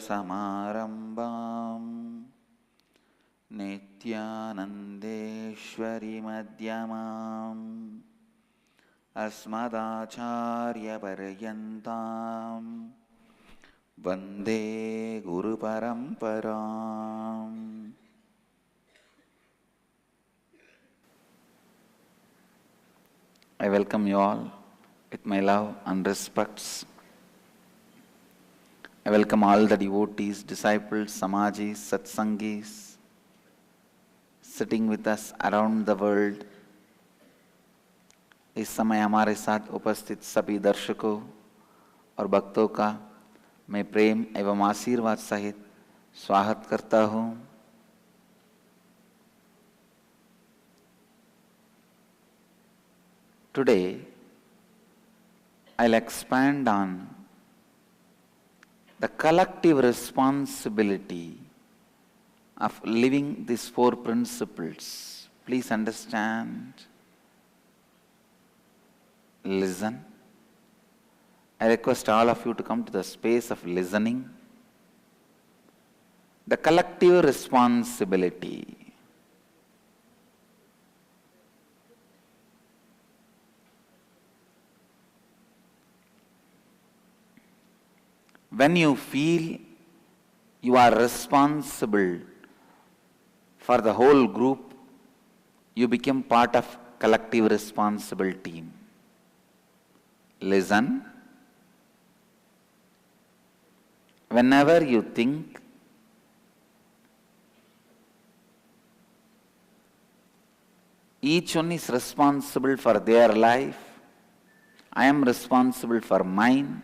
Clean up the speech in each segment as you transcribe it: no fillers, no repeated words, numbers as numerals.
Samarambam Nithyanandeshwari Madhyamam Asmadacharya Paryantam Vande Guru Paramparam. I welcome you all with my love and respects. I welcome all the devotees, disciples, samajis, satsangis sitting with us around the world. इस समय हमारे साथ उपस्थित सभी दर्शकों और भक्तों का मैं प्रेम एवं आशीर्वाद सहित स्वागत करता हूँ. Today, I'll expand on the collective responsibility of living these four principles. Please understand. Listen. I request all of you to come to the space of listening. The collective responsibility. When you feel you are responsible for the whole group, you become part of collective responsible team. Listen. Whenever you think each one is responsible for their life, I am responsible for mine,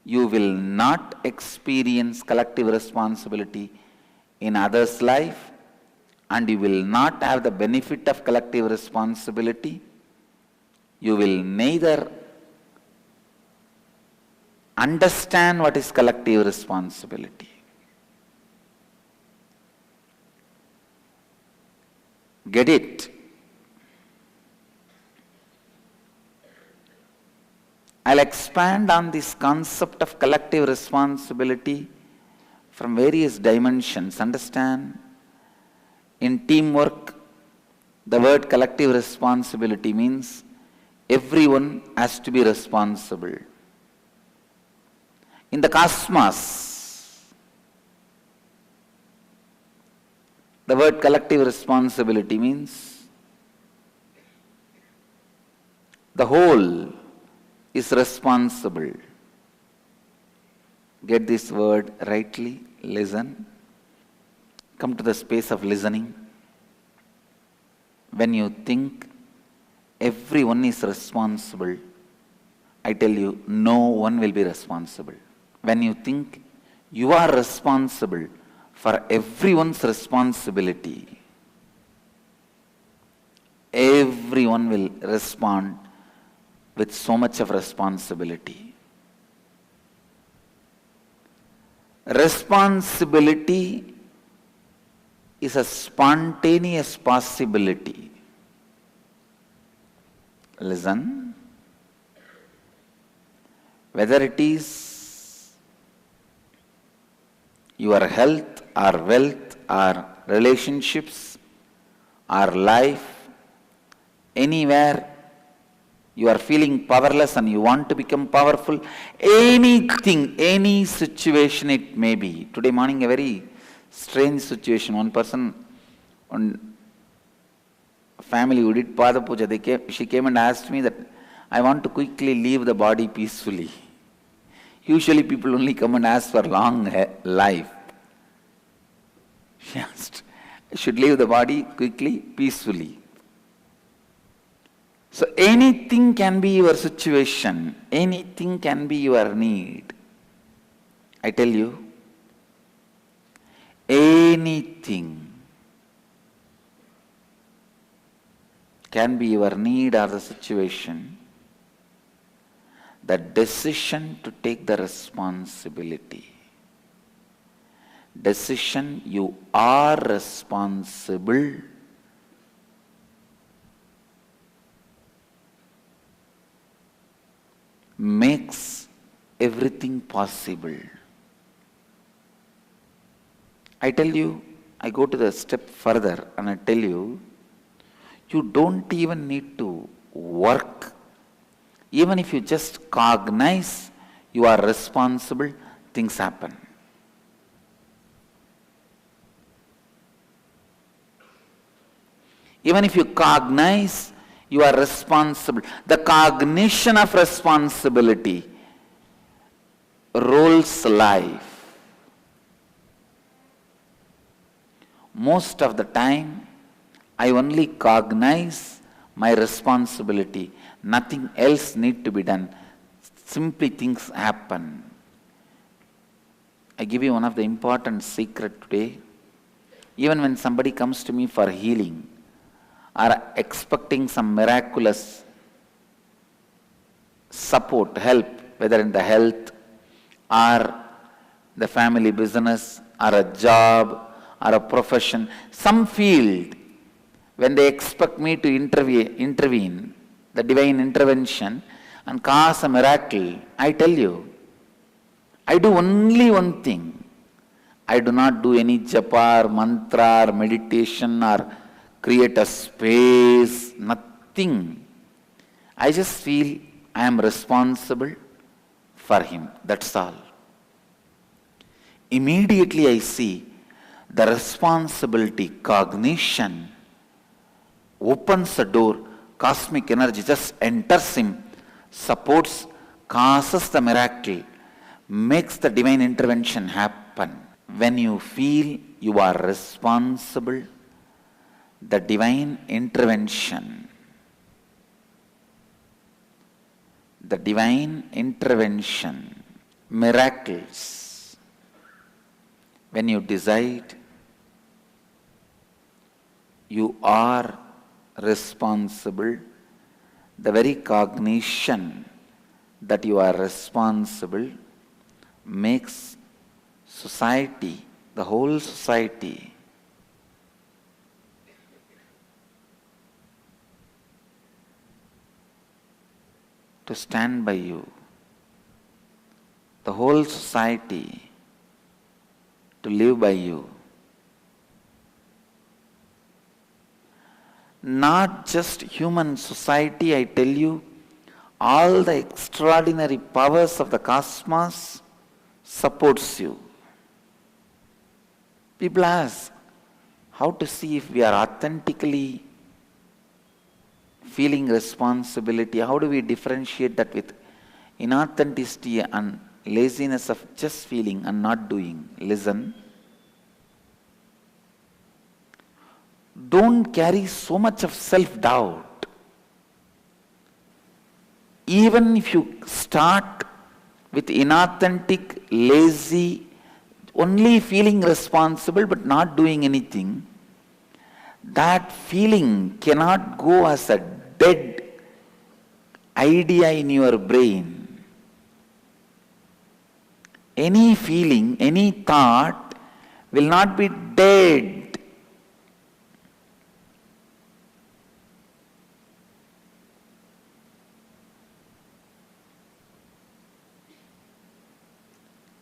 you will not experience collective responsibility in others' life, and you will not have the benefit of collective responsibility. You will neither understand what is collective responsibility. Get it? I'll expand on this concept of collective responsibility from various dimensions. Understand? In teamwork, the word collective responsibility means everyone has to be responsible. In the cosmos, the word collective responsibility means the whole is responsible. Get this word rightly. Listen. Come to the space of listening. When you think everyone is responsible, I tell you, no one will be responsible. When you think you are responsible for everyone's responsibility, everyone will respond with so much of responsibility. Responsibility is a spontaneous possibility. Listen. Whether it is your health or wealth or relationships or life, anywhere you are feeling powerless and you want to become powerful, anything, any situation it may be. Today morning a very strange situation. One person, one family who did Pada Puja, she came and asked me that I want to quickly leave the body peacefully. Usually people only come and ask for long life. She asked, I should leave the body quickly, peacefully. So anything can be your situation, anything can be your need. I tell you, anything can be your need or the situation. The decision to take the responsibility. Decision, you are responsible. Makes everything possible. I tell you, I go to the step further and I tell you, you don't even need to work. Even if you just cognize you are responsible, things happen. Even if you cognize you are responsible, the cognition of responsibility rules life. Most of the time, I only cognize my responsibility. Nothing else need to be done. Simply things happen. I give you one of the important secret today. Even when somebody comes to me for healing, or expecting some miraculous support, help, whether in the health or the family business or a job or a profession, some field, when they expect me to intervene, the divine intervention and cause a miracle, I tell you, I do only one thing. I do not do any japa or mantra or meditation or create a space, nothing. I just feel I am responsible for him, that's all. Immediately I see the responsibility, cognition opens the door, cosmic energy just enters him, supports, causes the miracle, makes the divine intervention happen. When you feel you are responsible, the divine intervention, miracles, when you decide you are responsible, the very cognition that you are responsible makes society, the whole society, to stand by you, the whole society to live by you. Not just human society, I tell you, all the extraordinary powers of the cosmos supports you. People ask, how to see if we are authentically feeling responsibility? How do we differentiate that with inauthenticity and laziness of just feeling and not doing? Listen. Don't carry so much of self-doubt. Even if you start with inauthentic, lazy, only feeling responsible but not doing anything, that feeling cannot go as a dead idea in your brain. Any feeling, any thought will not be dead.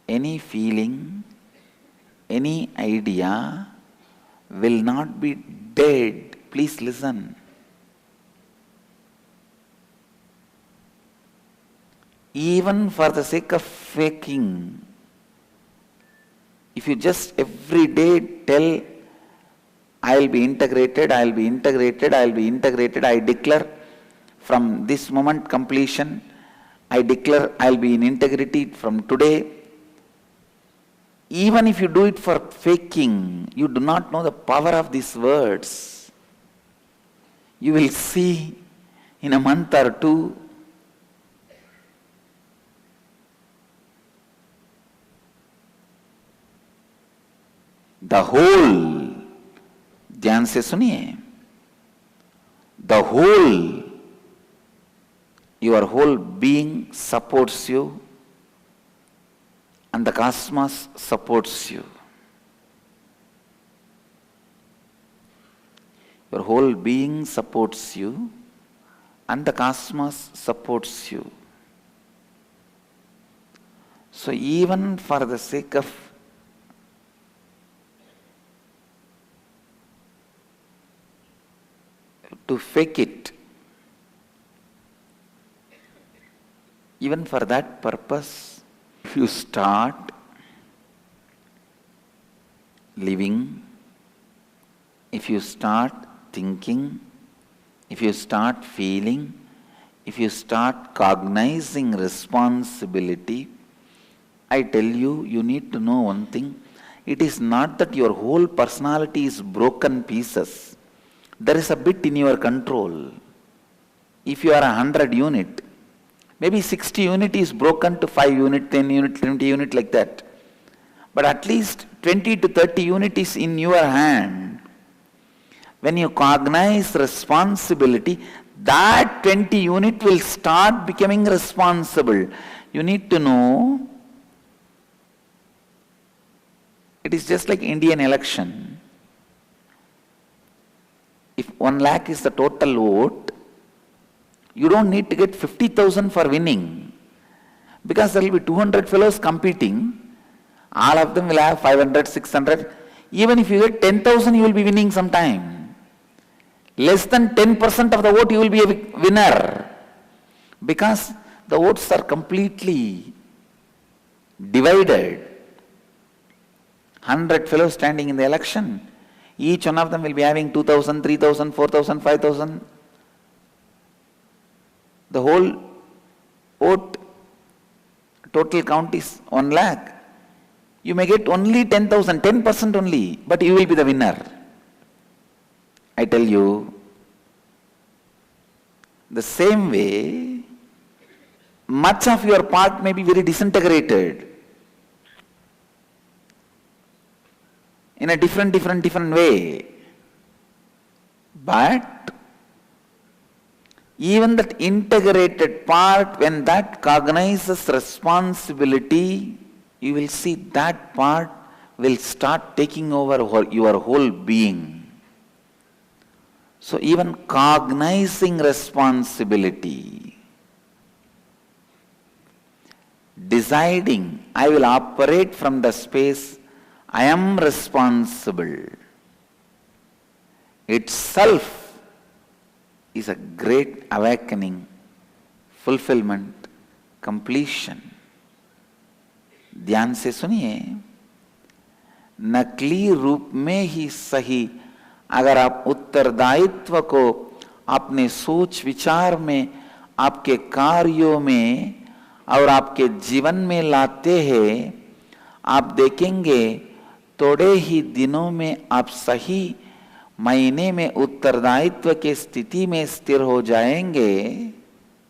Any feeling, any idea will not be dead. Please listen. Even for the sake of faking, if you just every day tell, I'll be integrated, I'll be integrated, I'll be integrated, I declare from this moment completion, I declare I'll be in integrity from today. Even if you do it for faking, you do not know the power of these words. You will see in a month or two, the whole, ध्यान से सुनिए, the whole, your whole being supports you, and the cosmos supports you. Your whole being supports you and the cosmos supports you. So even for the sake of to fake it. Even for that purpose, if you start living, if you start thinking, if you start feeling, if you start cognizing responsibility, I tell you, you need to know one thing. It is not that your whole personality is broken pieces. There is a bit in your control. If you are 100 unit, maybe 60 unit is broken to 5 unit, 10 unit, 20 unit like that. But at least 20 to 30 unit is in your hand. When you cognize responsibility, that 20 unit will start becoming responsible. You need to know, it is just like Indian election. If 1 lakh is the total vote, you don't need to get 50,000 for winning. Because there will be 200 fellows competing. All of them will have 500, 600. Even if you get 10,000, you will be winning sometime. Less than 10% of the vote, you will be a winner. Because the votes are completely divided. 100 fellows standing in the election. Each one of them will be having 2,000, 3,000, 4,000, 5,000. The whole vote total count is 1 lakh. You may get only 10,000, 10% only, but you will be the winner. I tell you, the same way, much of your part may be very disintegrated in a different way. But even that integrated part, when that cognizes responsibility, you will see that part will start taking over your whole being. So even cognizing responsibility, deciding, I will operate from the space, I am responsible, itself is a great awakening, fulfillment, completion. ध्यान से सुनिए, नकली रूप में ही सही अगर आप उत्तरदायित्व को अपने सोच विचार में, आपके कार्यों में और आपके जीवन में लाते हैं, आप देखेंगे थोड़े ही दिनों में आप सही महीने में उत्तरदायित्व के स्थिति में स्थिर हो जाएंगे।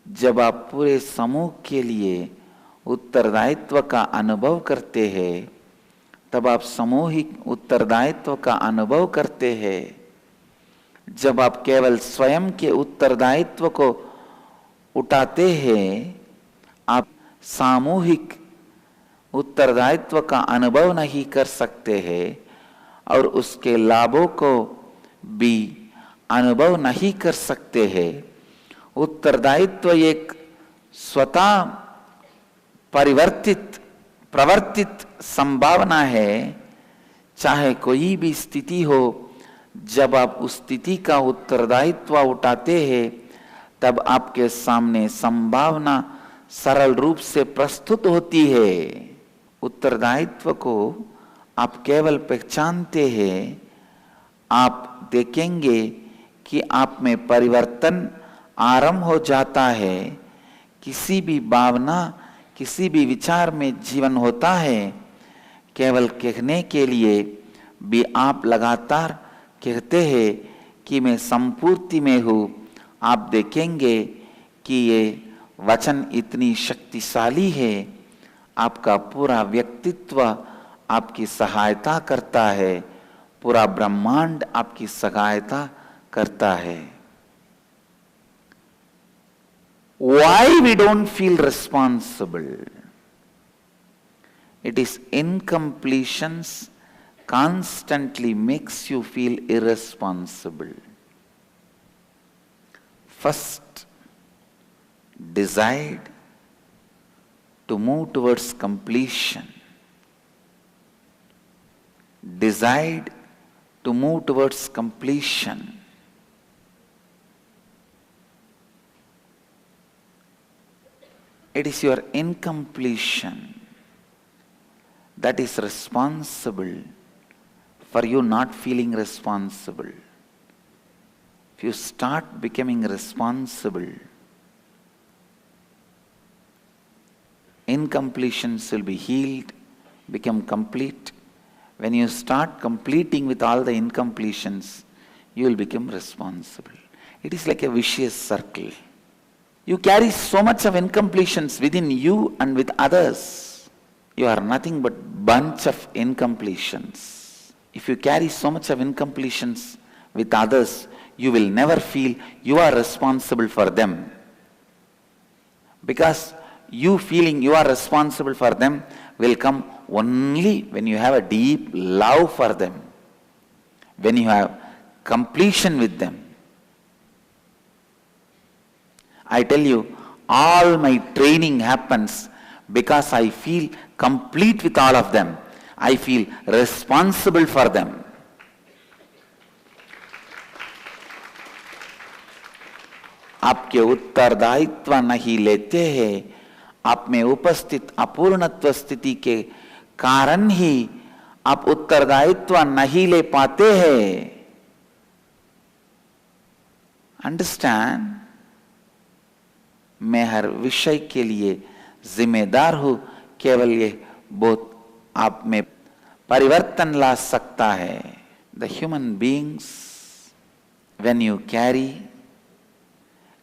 जब आप पूरे समूह के लिए उत्तरदायित्व का अनुभव करते हैं, तब आप सामूहिक उत्तरदायित्व का अनुभव करते हैं। जब आप केवल स्वयं के उत्तरदायित्व को उठाते हैं, आप सामूहिक उत्तरदायित्व का अनुभव नहीं कर सकते हैं और उसके लाभों को भी अनुभव नहीं कर सकते हैं। उत्तरदायित्व एक स्वतः प्रवर्तित संभावना है, चाहे कोई भी स्थिति हो। जब आप उस स्थिति का उत्तरदायित्व उठाते हैं, तब आपके सामने संभावना सरल रूप से प्रस्तुत होती है। उत्तरदायित्व को आप केवल पहचानते हैं, आप देखेंगे कि आप में परिवर्तन आरंभ हो जाता है। किसी भी भावना, किसी भी विचार में जीवन होता है। केवल कहने के लिए भी आप लगातार कहते हैं कि मैं संपूर्ति में हूँ। आप देखेंगे कि ये वचन इतनी शक्तिशाली है, आपका पूरा व्यक्तित्व आपकी सहायता करता है, पूरा ब्रह्मांड आपकी सहायता करता है। Why we don't feel responsible? It is incompletions constantly makes you feel irresponsible. First, decide to move towards completion. Decide to move towards completion. It is your incompletion that is responsible for you not feeling responsible. If you start becoming responsible, incompletions will be healed, become complete. When you start completing with all the incompletions, you will become responsible. It is like a vicious circle. You carry so much of incompletions within you and with others. You are nothing but bunch of incompletions. If you carry so much of incompletions with others, you will never feel you are responsible for them. Because you feeling you are responsible for them will come only when you have a deep love for them, when you have completion with them. I tell you, all my training happens because I feel complete with all of them. I feel responsible for them. आपके उत्तरदायित्व नहीं लेते हैं, आप में उपस्थित अपूर्णत्व स्थिति के कारण ही आप उत्तरदायित्व नहीं ले पाते हैं. अंडरस्टैंड? मैं हर विषय के लिए जिम्मेदार हूं, केवल ये बहुत आप में परिवर्तन ला सकता है. The human beings, when you carry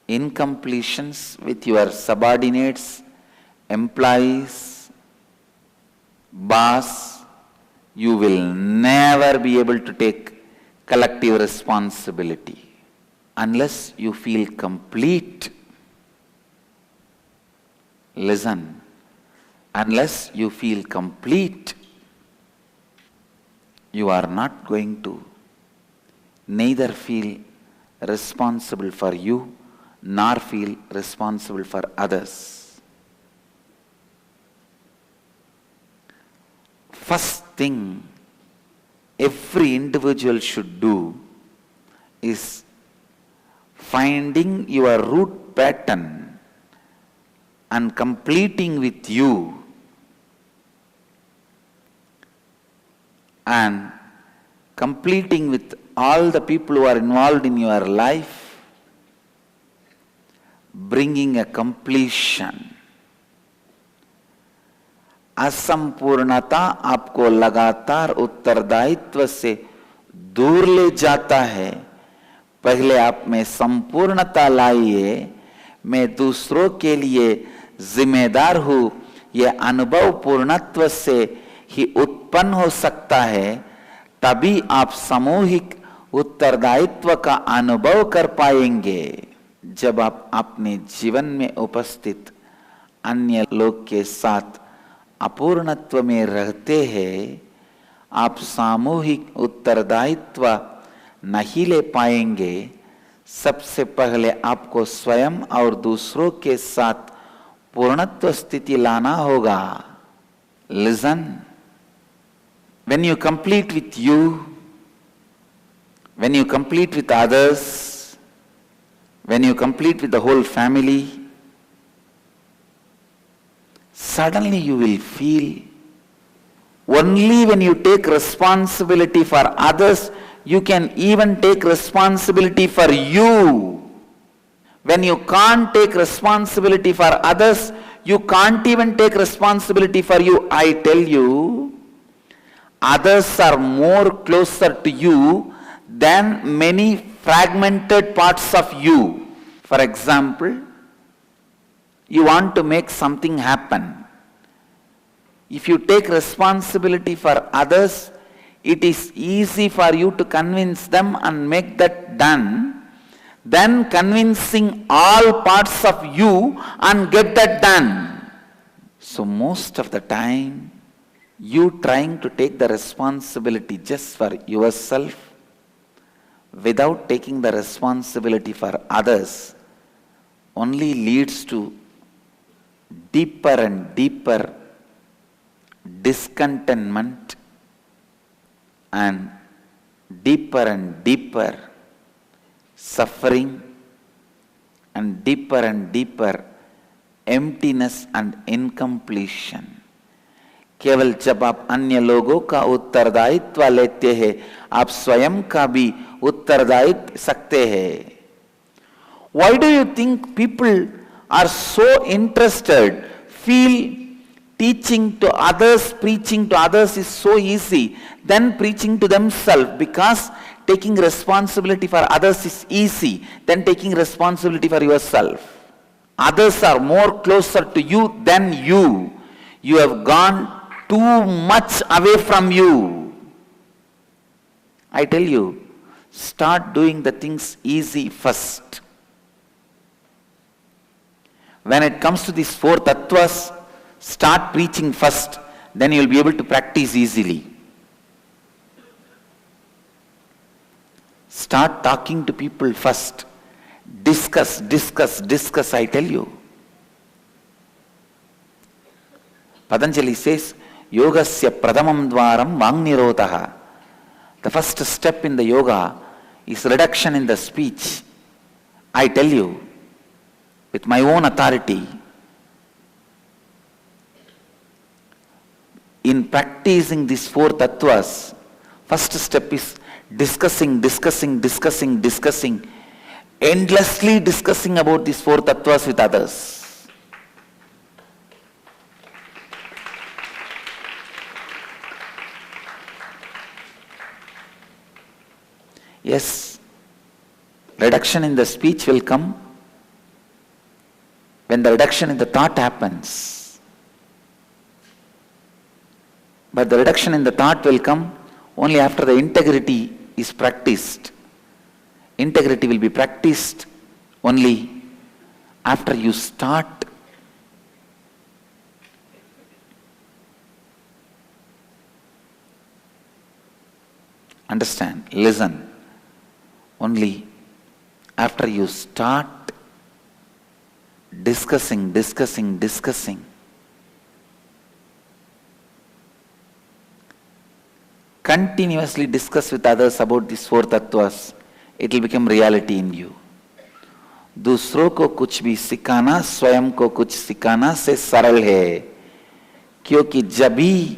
incompletions with your subordinates, employees, boss, you will never be able to take collective responsibility unless you feel complete. Listen, unless you feel complete, you are not going to neither feel responsible for you nor feel responsible for others. First thing every individual should do is finding your root pattern and completing with you, and completing with all the people who are involved in your life, bringing a completion. असंपूर्णता आपको लगातार उत्तरदायित्व से दूर ले जाता है. पहले आप में संपूर्णता लाइए. मैं दूसरों के लिए जिम्मेदार हूं, यह अनुभव पूर्णत्व से ही उत्पन्न हो सकता है. तभी आप सामूहिक उत्तरदायित्व का अनुभव कर पाएंगे. जब आप अपने जीवन में उपस्थित अन्य लोग के साथ अपूर्णत्व में रहते हैं, आप सामूहिक उत्तरदायित्व नहीं ले पाएंगे. सबसे पहले आपको स्वयं और दूसरों के साथ पूर्णत्व स्थिति लाना होगा. Listen, when you complete with you, when you complete with others, when you complete with the whole family, suddenly you will feel only when you take responsibility for others, you can even take responsibility for you. When you can't take responsibility for others, you can't even take responsibility for you. I tell you, others are more closer to you than many fragmented parts of you. For example, you want to make something happen. If you take responsibility for others, it is easy for you to convince them and make that done, than convincing all parts of you and get that done. So most of the time, you trying to take the responsibility just for yourself without taking the responsibility for others only leads to deeper and deeper discontentment and deeper suffering and deeper emptiness and incompletion. केवल जब आप अन्य लोगों का उत्तरदायित्व लेते हैं, आप स्वयं का भी उत्तरदायित्व सकते हैं. Why do you think people are so interested, feel teaching to others, preaching to others is so easy than preaching to themselves? Because taking responsibility for others is easy than taking responsibility for yourself. Others are more closer to you than you. You have gone too much away from you. I tell you, start doing the things easy first. When it comes to these four tattvas, start preaching first, then you will be able to practice easily. Start talking to people first. Discuss, I tell you. Patanjali says, Yogasya pradhamam dvaram vangnirotaha. The first step in the yoga is reduction in the speech. I tell you, with my own authority, in practicing these four tattvas, first step is discussing, endlessly discussing about these four tattvas with others. Yes, reduction in the speech will come when the reduction in the thought happens. But the reduction in the thought will come only after the integrity is practiced. Integrity will be practiced only after you start. Understand, listen. Only after you start discussing. Continuously discuss with others about these four tattvas, it will become reality in you. दूसरों को कुछ भी सिखाना स्वयं को कुछ सिखाना से सरल है, क्योंकि जब भी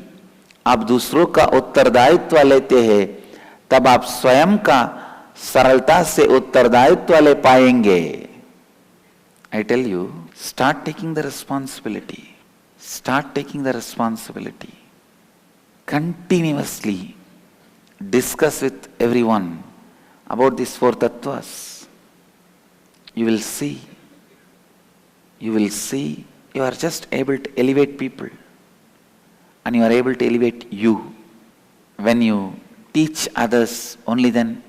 आप दूसरों का उत्तरदायित्व लेते हैं, तब आप स्वयं का सरलता से उत्तरदायित्व ले पाएंगे. I tell you, start taking the responsibility. Start taking the responsibility. Continuously discuss with everyone about these four tattvas. You will see you are just able to elevate people, and you are able to elevate you. When you teach others, only then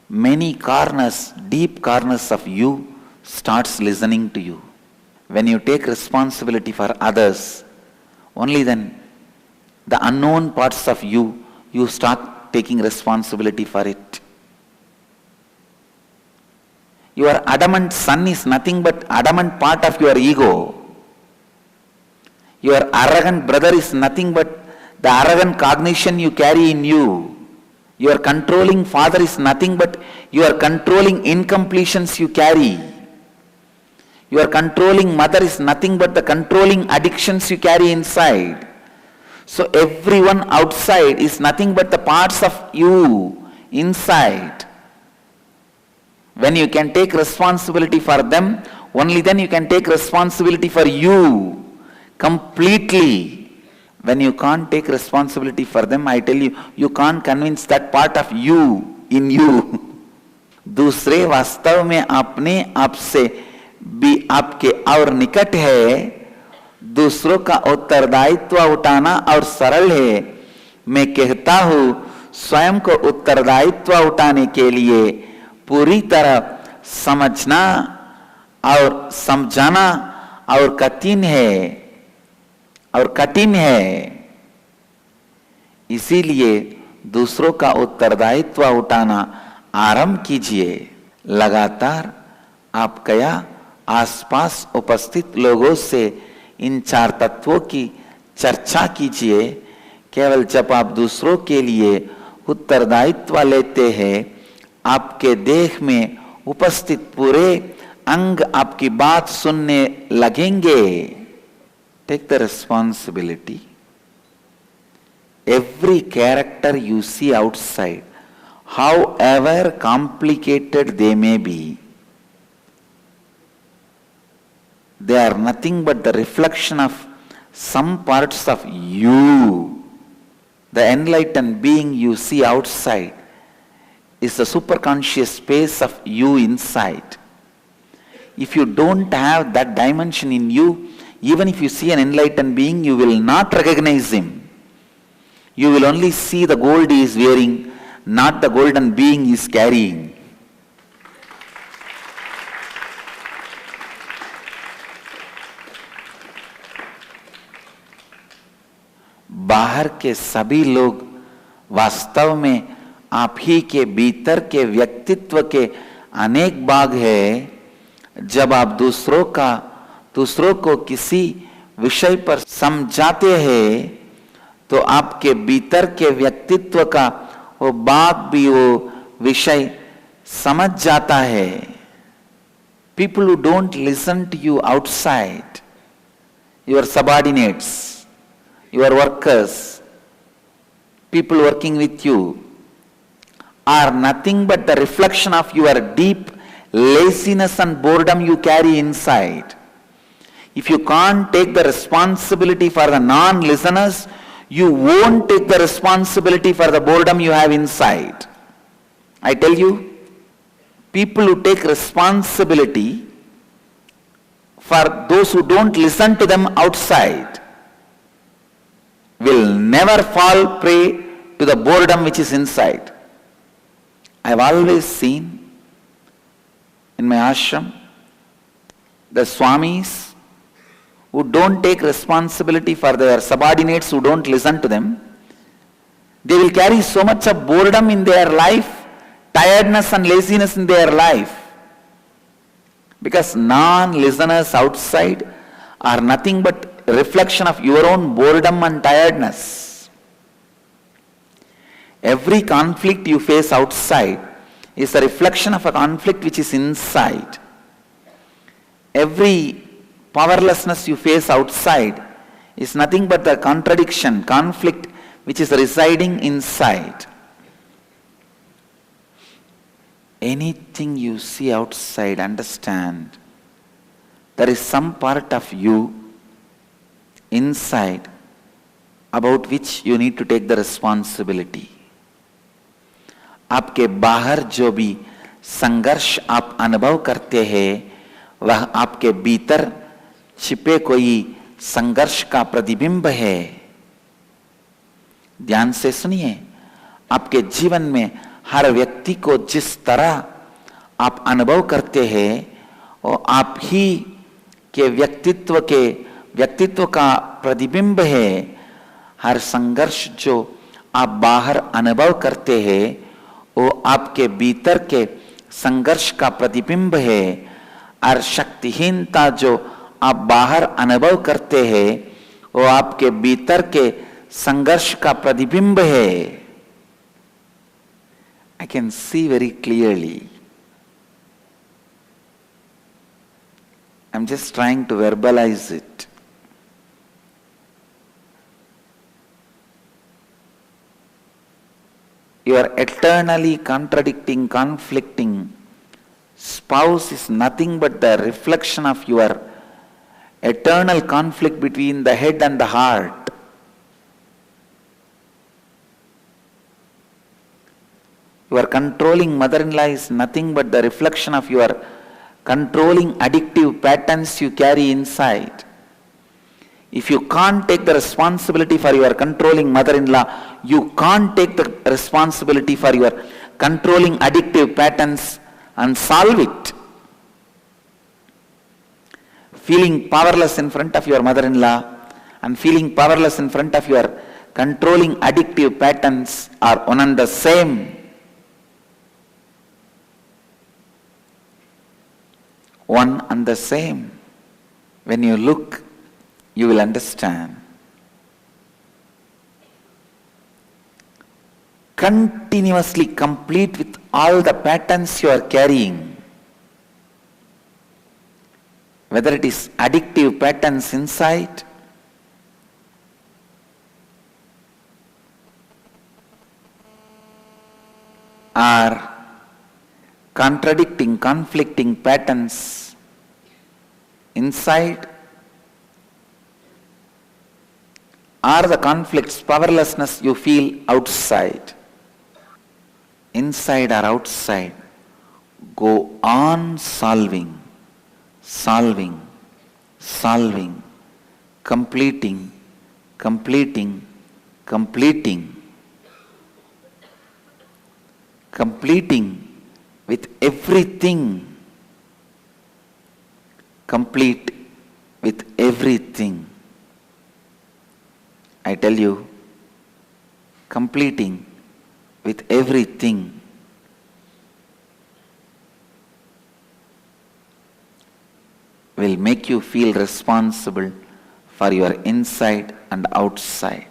many corners, deep corners of you starts listening to you. When you take responsibility for others, only then the unknown parts of you start taking responsibility for it. Your adamant son is nothing but adamant part of your ego. Your arrogant brother is nothing but the arrogant cognition you carry in you. Your controlling father is nothing but your controlling incompletions you carry. Your controlling mother is nothing but the controlling addictions you carry inside. So everyone outside is nothing but the parts of you inside. When you can take responsibility for them, only then you can take responsibility for you completely. When you can't take responsibility for them, I tell you, you can't convince that part of you in you. दूसरे वास्तव में अपने आप से भी आपके और निकट है, दूसरों का उत्तरदायित्व उठाना और सरल है. मैं कहता हूं, स्वयं को उत्तरदायित्व उठाने के लिए पूरी तरह समझना और समझाना और कठिन है. इसीलिए दूसरों का उत्तरदायित्व उठाना आरंभ कीजिए. लगातार आप क्या आसपास उपस्थित लोगों से इन चार तत्वों की चर्चा कीजिए. केवल जब आप दूसरों के लिए उत्तरदायित्व लेते हैं, आपके देह में उपस्थित पूरे अंग आपकी बात सुनने लगेंगे. Take the responsibility. Every character you see outside, however complicated they may be, they are nothing but the reflection of some parts of you. The enlightened being you see outside is the superconscious space of you inside. If you don't have that dimension in you, even if you see an enlightened being, you will not recognize him. You will only see the gold he is wearing, not the golden being he is carrying. बाहर के सभी लोग वास्तव में आप ही के भीतर के व्यक्तित्व के अनेक भाग है. जब आप दूसरों को किसी विषय पर समझाते हैं तो आपके भीतर के व्यक्तित्व का वो भाग भी वो विषय समझ जाता है. People who don't listen to you outside, your subordinates, your workers, people working with you, are nothing but the reflection of your deep laziness and boredom you carry inside. If you can't take the responsibility for the non-listeners, you won't take the responsibility for the boredom you have inside. I tell you, people who take responsibility for those who don't listen to them outside will never fall prey to the boredom which is inside. I have always seen in my ashram the swamis who don't take responsibility for their subordinates who don't listen to them. They will carry so much of boredom in their life, tiredness and laziness in their life. Because non-listeners outside are nothing but a reflection of your own boredom and tiredness. Every conflict you face outside is a reflection of a conflict which is inside. Every powerlessness you face outside is nothing but the contradiction, conflict which is residing inside. Anything you see outside, understand, there is some part of you inside about which you need to take the responsibility. आपके बाहर जो भी संघर्ष आप अनुभव करते हैं वह आपके भीतर छिपे कोई संघर्ष का प्रतिबिंब है. ध्यान से सुनिए, आपके जीवन में हर व्यक्ति को जिस तरह आप अनुभव करते हैं वो आप ही के व्यक्तित्व का प्रतिबिंब है. हर संघर्ष जो आप बाहर अनुभव करते हैं वो आपके भीतर के संघर्ष का प्रतिबिंब है. और शक्तिहीनता जो आप बाहर अनुभव करते हैं वो आपके भीतर के संघर्ष का प्रतिबिंब है. I can see very clearly. I'm just trying to verbalize it. Your eternally contradicting, conflicting spouse is nothing but the reflection of your eternal conflict between the head and the heart. Your controlling mother-in-law is nothing but the reflection of your controlling addictive patterns you carry inside. If you can't take the responsibility for your controlling mother-in-law, you can't take the responsibility for your controlling addictive patterns and solve it. Feeling powerless in front of your mother-in-law and feeling powerless in front of your controlling addictive patterns are one and the same. One and the same. When you look, you will understand. Continuously complete with all the patterns you are carrying. whether it is addictive patterns inside, or contradicting, conflicting patterns inside, or the conflicts, powerlessness you feel outside, inside or outside, go on solving, solving, solving, completing, completing, completing, completing with everything, complete with everything. I tell you, completing with everything. Will make you feel responsible for your inside and outside.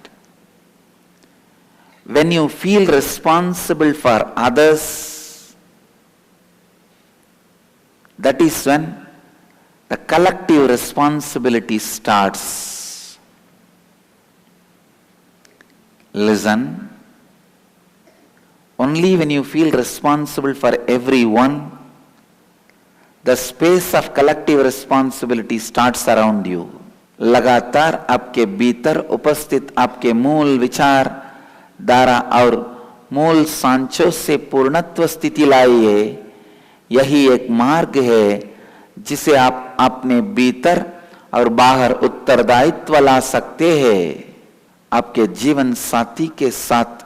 When you feel responsible for others, that is when the collective responsibility starts. Listen, only when you feel responsible for everyone, the space of collective responsibility starts around you. लगातार आपके भीतर उपस्थित आपके मूल विचार धारा और मूल सांचों से पूर्णत्व स्थिति लाइए। यही एक मार्ग है जिसे आप अपने भीतर और बाहर उत्तरदायित्व ला सकते हैं। आपके जीवन साथी के साथ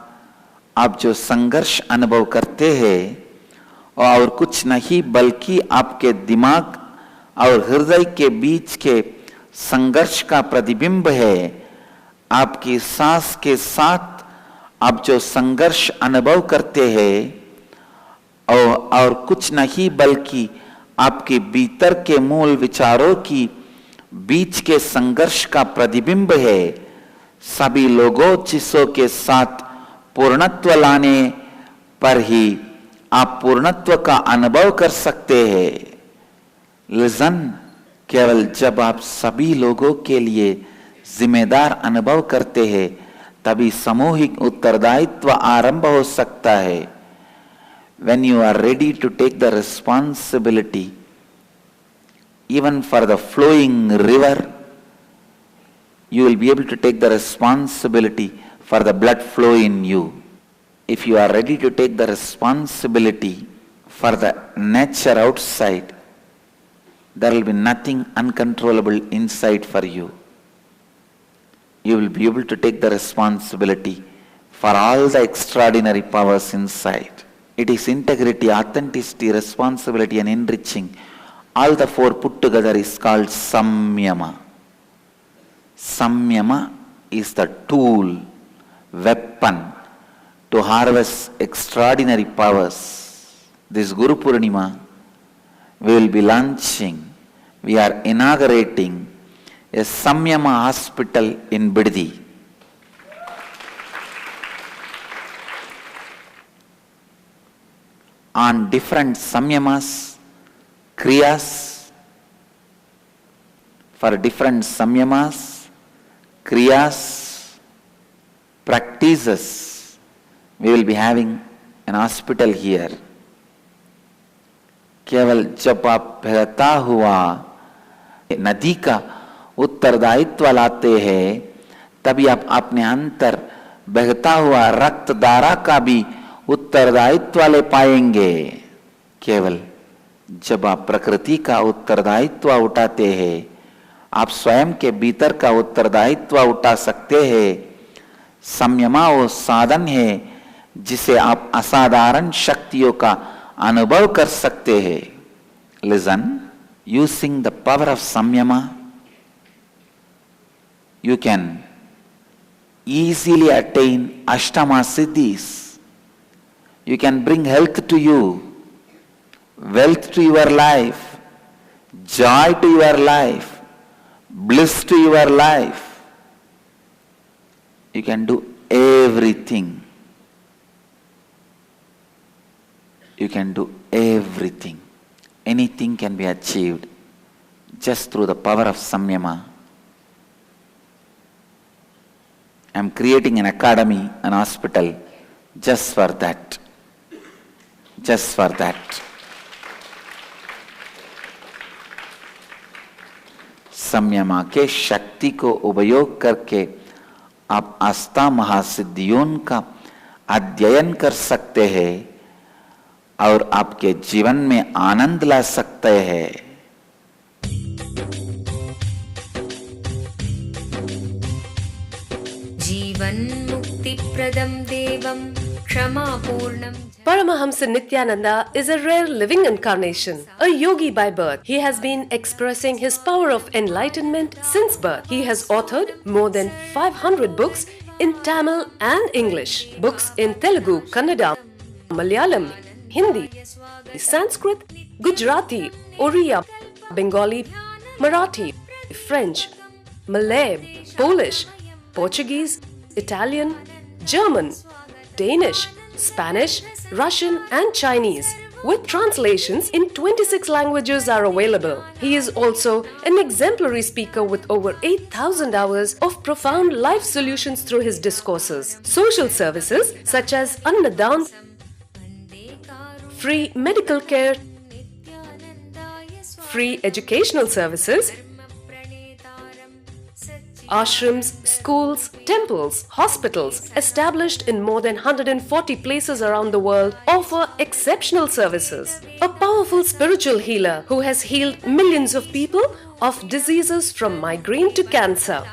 आप जो संघर्ष अनुभव करते हैं और कुछ नहीं बल्कि आपके दिमाग और हृदय के बीच के संघर्ष का प्रतिबिंब है। आपकी सांस के साथ आप जो संघर्ष अनुभव करते हैं और कुछ नहीं बल्कि आपके भीतर के मूल विचारों की बीच के संघर्ष का प्रतिबिंब है। सभी लोगों चीजों के साथ पूर्णत्व लाने पर ही आप पूर्णत्व का अनुभव कर सकते हैं। लिसन, केवल जब आप सभी लोगों के लिए जिम्मेदार अनुभव करते हैं तभी सामूहिक उत्तरदायित्व आरंभ हो सकता है। When you are ready to take the responsibility even for the flowing river, you will be able to take the responsibility for the blood flow in you. If you are ready to take the responsibility for the nature outside, there will be nothing uncontrollable inside for you. You will be able to take the responsibility for all the extraordinary powers inside. It is integrity, authenticity, responsibility and enriching. All the four put together is called samyama. Samyama is the tool, weapon to harvest extraordinary powers. This Guru Purnima, we will be launching, we are inaugurating a Samyama hospital in Biddi. On different samyamas, kriyas, for different samyamas, kriyas, practices, we will be having an hospital here. केवल जब आप बहता हुआ नदी का उत्तरदायित्व लाते हैं तभी आप अपने अंतर बहता हुआ रक्त धारा का भी उत्तरदायित्व ले पाएंगे। केवल जब आप प्रकृति का उत्तरदायित्व उठाते हैं आप स्वयं के भीतर का उत्तरदायित्व उठा सकते हैं। संयमा वो साधन है जिसे आप असाधारण शक्तियों का अनुभव कर सकते हैं। Listen, using the power of samyama, you can easily attain ashtama siddhis. You can bring health to you, wealth to your life, joy to your life, bliss to your life. You can do everything. You can do everything. Anything can be achieved just through the power of samyama. I am creating an academy, an hospital, just for that. Just for that. संयमा के शक्ति को उपयोग करके आप आस्था महासिद्धियों का अध्ययन कर सकते हैं और आपके जीवन में आनंद ला सकते हैं। जीवन मुक्ति प्रदम देवम क्षमापूर्णम। Paramahamsa Nithyananda is a rare living incarnation, a yogi by birth. He has been expressing his power of enlightenment since birth. He has authored more than 500 books in Tamil and English, books in Telugu, Kannada, Malayalam, Hindi, Sanskrit, Gujarati, Oriya, Bengali, Marathi, French, Malay, Polish, Portuguese, Italian, German, Danish, Spanish, Russian and Chinese, with translations in 26 languages are available. He is also an exemplary speaker with over 8,000 hours of profound life solutions through his discourses. Social services such as Annadan, free medical care, free educational services, ashrams, schools, temples, hospitals established in more than 140 places around the world offer exceptional services. A powerful spiritual healer who has healed millions of people of diseases from migraine to cancer.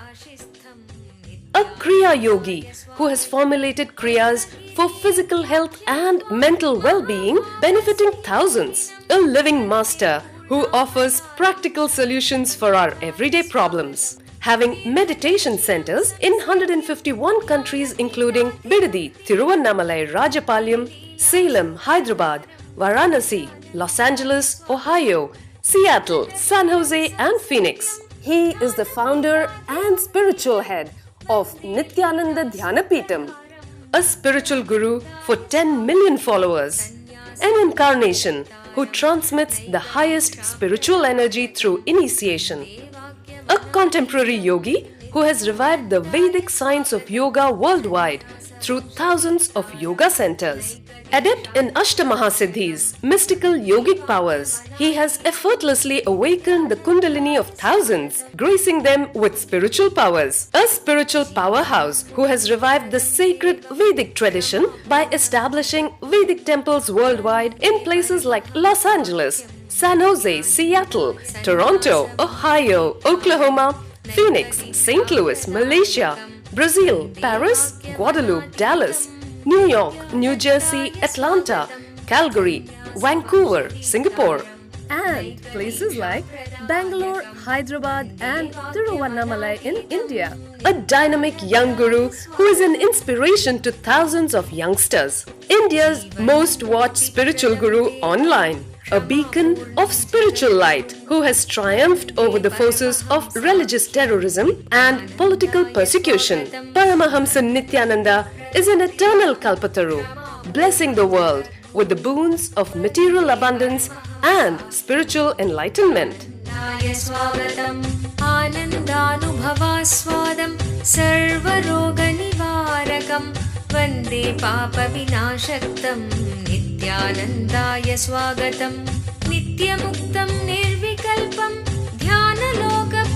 A Kriya Yogi who has formulated Kriyas for physical health and mental well-being benefiting thousands. A living master who offers practical solutions for our everyday problems. Having meditation centers in 151 countries including Bidadi, Thiruvannamalai, Rajapalyam, Salem, Hyderabad, Varanasi, Los Angeles, Ohio, Seattle, San Jose and Phoenix. He is the founder and spiritual head of Nithyananda Dhyanapitham, a spiritual guru for 10 million followers, an incarnation who transmits the highest spiritual energy through initiation. A contemporary yogi who has revived the Vedic science of yoga worldwide through thousands of yoga centers. Adept in Ashtamahasiddhis, mystical yogic powers, he has effortlessly awakened the kundalini of thousands, gracing them with spiritual powers. A spiritual powerhouse who has revived the sacred Vedic tradition by establishing Vedic temples worldwide in places like Los Angeles, San Jose, Seattle, Toronto, Ohio, Oklahoma, Phoenix, St. Louis, Malaysia, Brazil, Paris, Guadeloupe, Dallas, New York, New Jersey, Atlanta, Calgary, Vancouver, Singapore, and places like Bangalore, Hyderabad, and Thiruvannamalai in India. A dynamic young guru who is an inspiration to thousands of youngsters. India's most watched spiritual guru online. A beacon of spiritual light who has triumphed over the forces of religious terrorism and political persecution. Paramahamsa Nithyananda is an eternal Kalpataru, blessing the world with the boons of material abundance and spiritual enlightenment. Vande Papa Vinashaktam Nithyanandaya Swagatam Nityamuktam Nirvikalpam Dhyana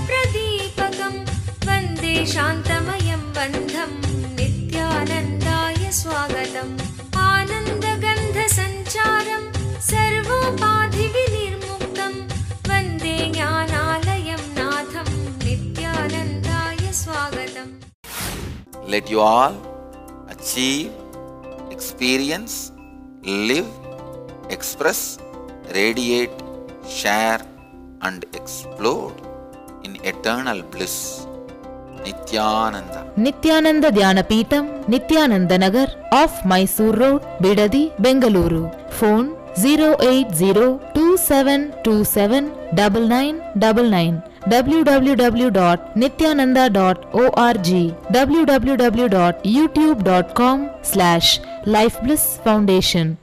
Pradipakam Vande Shantamayam Bandham Nithyanandaya Swagatam Ananda Gandha Sancharam Sarvopadhi Vinirmuktam Vande Jnanalayam Natham Nithyanandaya Swagatam. Let you all achieve, experience, live, express, radiate, share and explode in eternal bliss. Nithyananda. Nithyananda Dhyanapitham, Nithyananda Nagar, off Mysore Road, Bidadi, Bengaluru. Phone 08027279999. www.nithyananda.org. www.youtube.com/lifeblissfoundation.